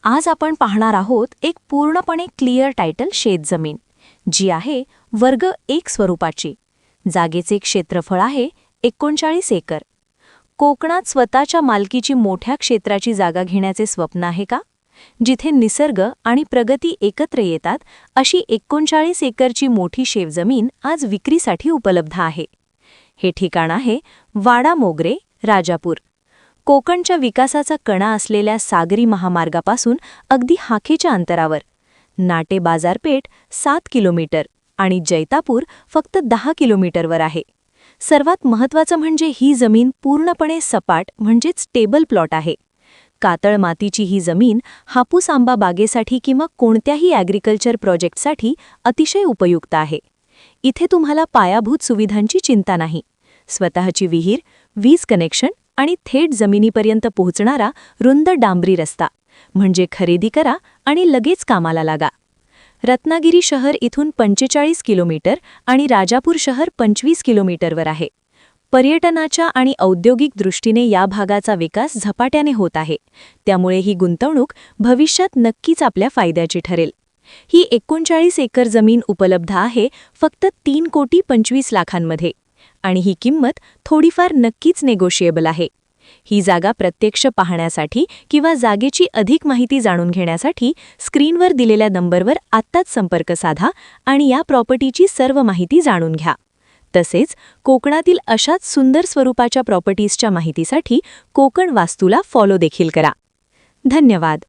आज आपण पाहणार आहोत एक पूर्णपणे क्लिअर टायटल शेतजमीन, जी आहे वर्ग 1 स्वरूपाची. जागेचे क्षेत्रफळ आहे 39 एकर. कोकणात स्वतःच्या मालकीची मोठ्या क्षेत्राची जागा घेण्याचे स्वप्न आहे का? जिथे निसर्ग आणि प्रगती एकत्र येतात अशी 39 एकरची मोठी शेतजमीन आज विक्रीसाठी उपलब्ध आहे. हे ठिकाण आहे वाडा मोगरे, राजापूर. कोकणच्या विकासाचा कणा असलेल्या सागरी महामार्गापासून अगदी हाकेच्या अंतरावर. नाटे बाजारपेठ 7 किलोमीटर आणि जैतापूर फक्त 10 किलोमीटरवर आहे. सर्वात महत्त्वाचं म्हणजे ही जमीन पूर्णपणे सपाट म्हणजेच स्टेबल प्लॉट आहे. कातळ मातीची ही जमीन हापूस आंबा बागेसाठी किंवा कोणत्याही ॲग्रिकल्चर प्रोजेक्टसाठी अतिशय उपयुक्त आहे. इथे तुम्हाला पायाभूत सुविधांची चिंता नाही. स्वतःची विहीर, वीज कनेक्शन आणि थेट जमिनीपर्यंत पोहोचणारा रुंद डांबरी रस्ता, म्हणजे खरेदी करा आणि लगेच कामाला लागा. रत्नागिरी शहर इथून 45 किलोमीटर आणि राजापूर शहर 25 किलोमीटरवर आहे. पर्यटनाच्या आणि औद्योगिक दृष्टीने या भागाचा विकास झपाट्याने होत आहे, त्यामुळे ही गुंतवणूक भविष्यात नक्कीच आपल्या फायद्याची ठरेल. ही 39 एकर जमीन उपलब्ध आहे फक्त 3,25,00,000 आणि ही किंमत थोडीफार नक्कीच नेगोशिएबल आहे. ही जागा प्रत्यक्ष पाहण्यासाठी किंवा जागेची अधिक माहिती जाणून घेण्यासाठी स्क्रीनवर दिलेल्या नंबरवर आत्ताच संपर्क साधा आणि या प्रॉपर्टीची सर्व माहिती जाणून घ्या. तसेच कोकणातील अशाच सुंदर स्वरूपाच्या प्रॉपर्टीजच्या माहितीसाठी कोकण वास्तूला फॉलो देखील करा. धन्यवाद.